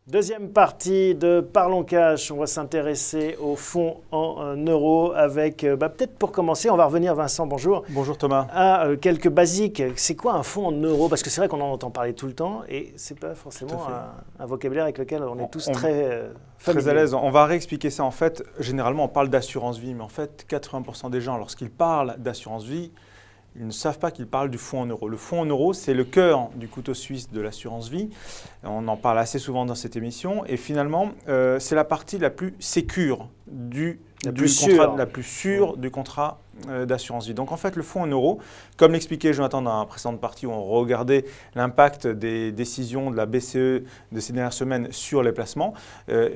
Deuxième partie de Parlons Cash, on va s'intéresser aux fonds en euros avec, peut-être pour commencer, on va revenir, Vincent, bonjour. Bonjour Thomas. À quelques basiques. C'est quoi un fonds en euros? Parce que c'est vrai qu'on en entend parler tout le temps et ce n'est pas forcément un vocabulaire avec lequel on est tous très à l'aise. On va réexpliquer ça. En fait, généralement, on parle d'assurance vie, mais en fait, 80% des gens, lorsqu'ils parlent d'assurance vie, ils ne savent pas qu'ils parlent du fonds en euros. Le fonds en euros, c'est le cœur du couteau suisse de l'assurance vie. On en parle assez souvent dans cette émission. Et finalement, c'est la partie la plus sécure du contrat d'assurance vie. Donc en fait, le fonds en euros, comme l'expliquait Jonathan dans la précédente partie où on regardait l'impact des décisions de la BCE de ces dernières semaines sur les placements,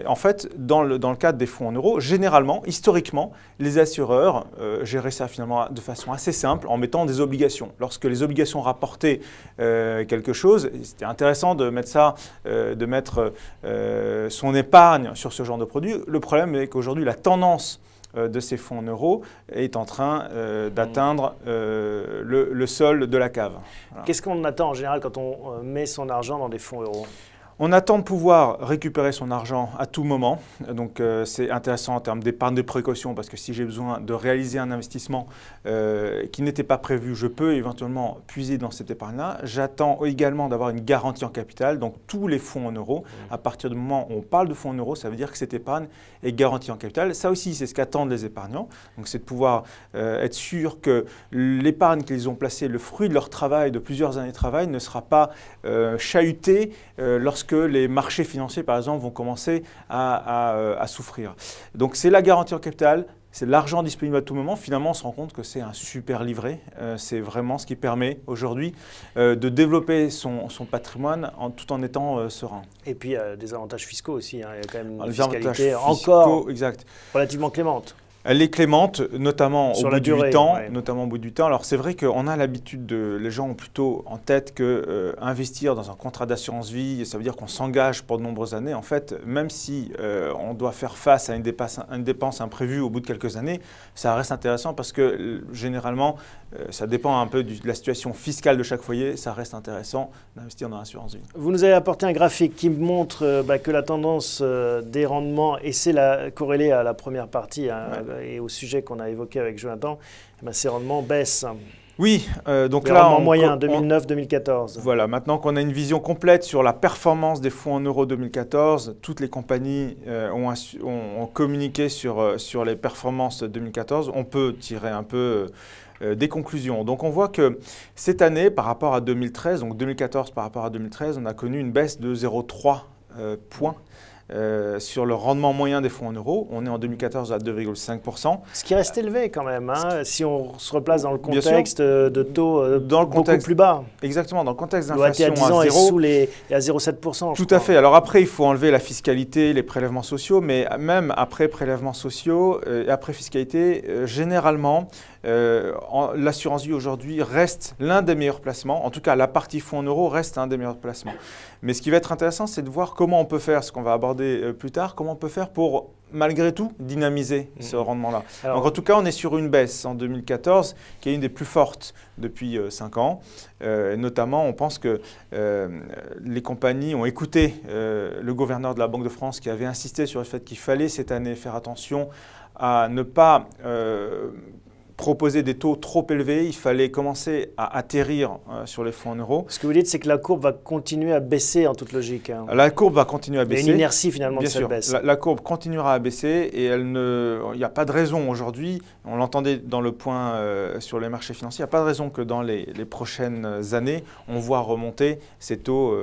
en fait, dans le cadre des fonds en euros, généralement, historiquement, les assureurs géraient ça finalement de façon assez simple en mettant des obligations. Lorsque les obligations rapportaient quelque chose, c'était intéressant de mettre ça, son épargne sur ce genre de produit. Le problème est qu'aujourd'hui, la tendance de ces fonds en euros est en train d'atteindre le sol de la cave. Voilà. Qu'est-ce qu'on attend en général quand on met son argent dans des fonds euros? On attend de pouvoir récupérer son argent à tout moment. Donc, c'est intéressant en termes d'épargne de précaution parce que si j'ai besoin de réaliser un investissement qui n'était pas prévu, je peux éventuellement puiser dans cette épargne-là. J'attends également d'avoir une garantie en capital. Donc, tous les fonds en euros, à partir du moment où on parle de fonds en euros, ça veut dire que cette épargne est garantie en capital. Ça aussi, c'est ce qu'attendent les épargnants. Donc, c'est de pouvoir être sûr que l'épargne qu'ils ont placée, le fruit de leur travail, de plusieurs années de travail, ne sera pas chahutée lorsque les marchés financiers, par exemple, vont commencer à souffrir. Donc, c'est la garantie en capital, c'est l'argent disponible à tout moment. Finalement, on se rend compte que c'est un super livret. C'est vraiment ce qui permet aujourd'hui de développer son patrimoine tout en étant serein. Et puis, des avantages fiscaux aussi. Hein. Il y a quand même une fiscalité encore exact. relativement clémente. Elle est clémente, notamment au bout du temps. Ouais. Notamment au bout du temps. Alors c'est vrai qu'on a l'habitude, les gens ont plutôt en tête que investir dans un contrat d'assurance vie, ça veut dire qu'on s'engage pour de nombreuses années. En fait, même si on doit faire face à une dépense imprévue au bout de quelques années, ça reste intéressant parce que généralement, ça dépend un peu de la situation fiscale de chaque foyer. Ça reste intéressant d'investir dans l'assurance vie. Vous nous avez apporté un graphique qui montre que la tendance des rendements, et c'est corrélé à la première partie, et au sujet qu'on a évoqué avec Jonathan, ces rendements baissent. Oui, donc les là, rendements moyens 2009-2014. Voilà, maintenant qu'on a une vision complète sur la performance des fonds en euros 2014, toutes les compagnies ont communiqué sur les performances 2014. On peut tirer un peu des conclusions. Donc on voit que cette année, par rapport à 2013, donc 2014 par rapport à 2013, on a connu une baisse de 0,3 points. Sur le rendement moyen des fonds en euros, on est en 2014 à 2,5%. Ce qui reste élevé quand même, hein, si on se replace dans le contexte de taux beaucoup plus bas. Exactement, dans le contexte d'inflation à 10 ans est sous les 0,7%. Tout à fait. Alors après, il faut enlever la fiscalité, les prélèvements sociaux, mais même après prélèvements sociaux et après fiscalité, généralement, l'assurance vie aujourd'hui reste l'un des meilleurs placements. En tout cas, la partie fonds en euros reste un des meilleurs placements. Mais ce qui va être intéressant, c'est de voir comment on peut faire, ce qu'on va aborder plus tard, comment on peut faire pour, malgré tout, dynamiser ce rendement-là. Donc en tout cas, on est sur une baisse en 2014 qui est une des plus fortes depuis 5 ans. Notamment, on pense que les compagnies ont écouté le gouverneur de la Banque de France qui avait insisté sur le fait qu'il fallait cette année faire attention à ne pas proposer des taux trop élevés, il fallait commencer à atterrir sur les fonds en euros. Ce que vous dites, c'est que la courbe va continuer à baisser en toute logique. Hein. La courbe va continuer à baisser. Il y a une inertie finalement de cette baisse. La courbe continuera à baisser et il n'y a pas de raison aujourd'hui, on l'entendait dans le point sur les marchés financiers, il n'y a pas de raison que dans les prochaines années, on voit remonter ces taux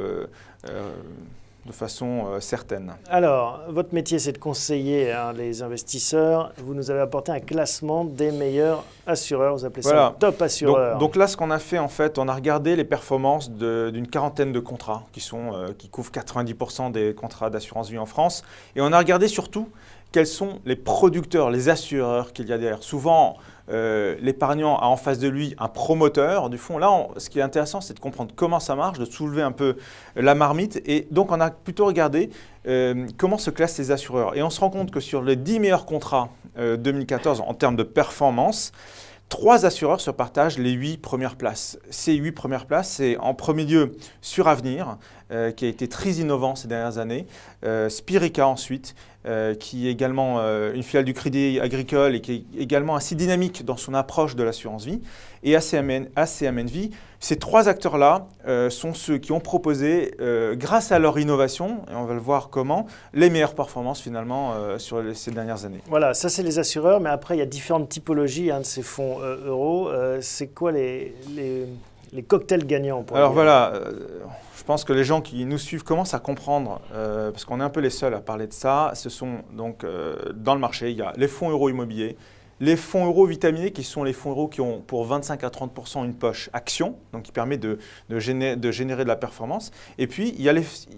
de façon certaine. Alors, votre métier, c'est de conseiller les investisseurs. Vous nous avez apporté un classement des meilleurs assureurs. Vous appelez ça le top assureur. Donc là, ce qu'on a fait, en fait, on a regardé les performances d'une quarantaine de contrats qui couvrent 90% des contrats d'assurance vie en France. Et on a regardé surtout quels sont les producteurs, les assureurs qu'il y a derrière. Souvent, l'épargnant a en face de lui un promoteur du fonds. Là, ce qui est intéressant, c'est de comprendre comment ça marche, de soulever un peu la marmite. Et donc, on a plutôt regardé comment se classent les assureurs. Et on se rend compte que sur les 10 meilleurs contrats 2014 en termes de performance, 3 assureurs se partagent les 8 premières places. Ces 8 premières places, c'est en premier lieu Suravenir, qui a été très innovant ces dernières années, Spirica ensuite, qui est également une filiale du Crédit Agricole et qui est également assez dynamique dans son approche de l'assurance vie, et ACMN Vie. Ces 3 acteurs-là sont ceux qui ont proposé, grâce à leur innovation, et on va le voir comment, les meilleures performances finalement sur ces dernières années. Voilà, ça c'est les assureurs, mais après il y a différentes typologies de ces fonds euros. C'est quoi les cocktails gagnants? Alors voilà, je pense que les gens qui nous suivent commencent à comprendre, parce qu'on est un peu les seuls à parler de ça. Ce sont donc dans le marché, il y a les fonds euros immobiliers, les fonds euros vitaminés qui sont les fonds euros qui ont pour 25 à 30% une poche action, donc qui permet de générer de la performance. Et puis, il y a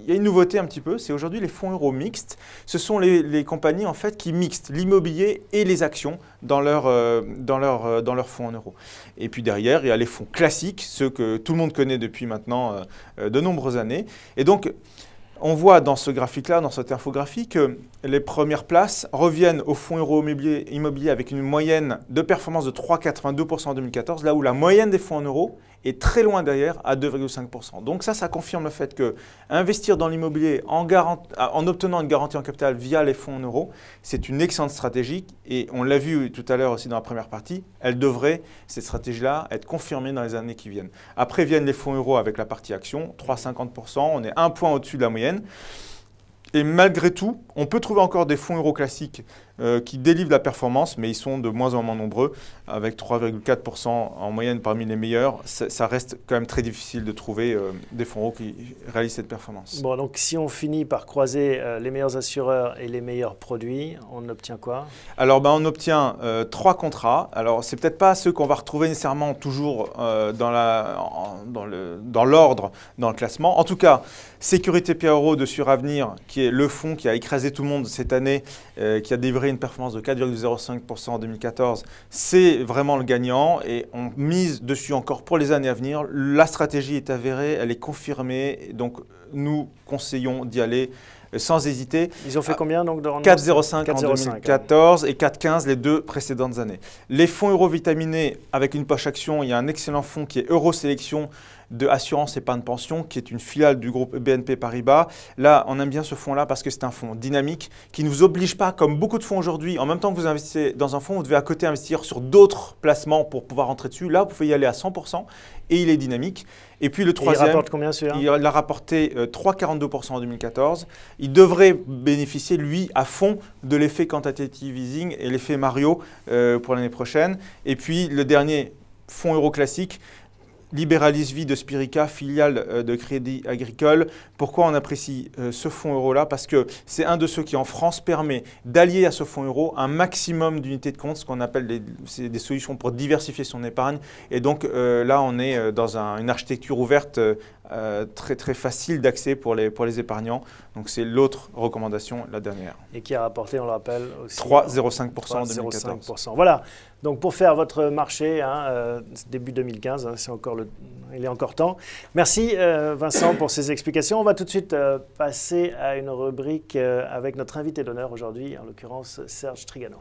une nouveauté un petit peu, c'est aujourd'hui les fonds euros mixtes. Ce sont les compagnies en fait qui mixent l'immobilier et les actions dans leur fonds en euros. Et puis derrière, il y a les fonds classiques, ceux que tout le monde connaît depuis maintenant de nombreuses années. Et donc, on voit dans ce graphique-là, dans cette infographie, que les premières places reviennent au fonds euro immobilier avec une moyenne de performance de 3,82% en 2014, là où la moyenne des fonds en euros est très loin derrière à 2,5%. Donc ça confirme le fait que investir dans l'immobilier en obtenant une garantie en capital via les fonds en euros, c'est une excellente stratégie et on l'a vu tout à l'heure aussi dans la première partie, elle devrait, cette stratégie-là, être confirmée dans les années qui viennent. Après viennent les fonds euros avec la partie action, 3,50%, on est un point au-dessus de la moyenne. Et malgré tout, on peut trouver encore des fonds euros classiques qui délivrent la performance, mais ils sont de moins en moins nombreux, avec 3,4% en moyenne parmi les meilleurs. Ça reste quand même très difficile de trouver des fonds euros qui réalisent cette performance. Bon, donc si on finit par croiser les meilleurs assureurs et les meilleurs produits, on obtient quoi? Alors, on obtient 3 contrats. Alors, c'est peut-être pas ceux qu'on va retrouver nécessairement toujours dans l'ordre, dans le classement. En tout cas, Sécurité Pierre Euro de Suravenir, qui est le fonds qui a écrasé tout le monde cette année, qui a délivré une performance de 4,05% en 2014, c'est vraiment le gagnant et on mise dessus encore pour les années à venir. La stratégie est avérée, elle est confirmée, donc nous conseillons d'y aller sans hésiter. Ils ont fait combien donc de 4,05 en 2014 et 4,15 les 2 précédentes années. Les fonds euro vitaminés avec une poche action, il y a un excellent fonds qui est Eurosélection de Assurance Épargne Pension, qui est une filiale du groupe BNP Paribas. Là, on aime bien ce fonds-là parce que c'est un fonds dynamique qui ne vous oblige pas, comme beaucoup de fonds aujourd'hui, en même temps que vous investissez dans un fonds, vous devez à côté investir sur d'autres placements pour pouvoir rentrer dessus. Là, vous pouvez y aller à 100% et il est dynamique. Et puis le troisième, il rapporte combien celui-là? Il a rapporté 3,42% en 2014. Il devrait bénéficier, lui, à fond de l'effet quantitative easing et l'effet Mario pour l'année prochaine. Et puis le dernier, fonds euro classique, Liberalis Vie de Spirica, filiale de Crédit Agricole. Pourquoi on apprécie ce fonds euro-là? Parce que c'est un de ceux qui en France permet d'allier à ce fonds euro un maximum d'unités de compte, ce qu'on appelle des solutions pour diversifier son épargne. Et donc là, on est dans une architecture ouverte très, très facile d'accès pour les épargnants. Donc c'est l'autre recommandation, la dernière. Et qui a rapporté, on le rappelle, aussi 3,05% en 2014. Voilà. Donc pour faire votre marché, début 2015, il est encore temps. Merci Vincent pour ces explications. On va tout de suite passer à une rubrique avec notre invité d'honneur aujourd'hui, en l'occurrence Serge Trigano.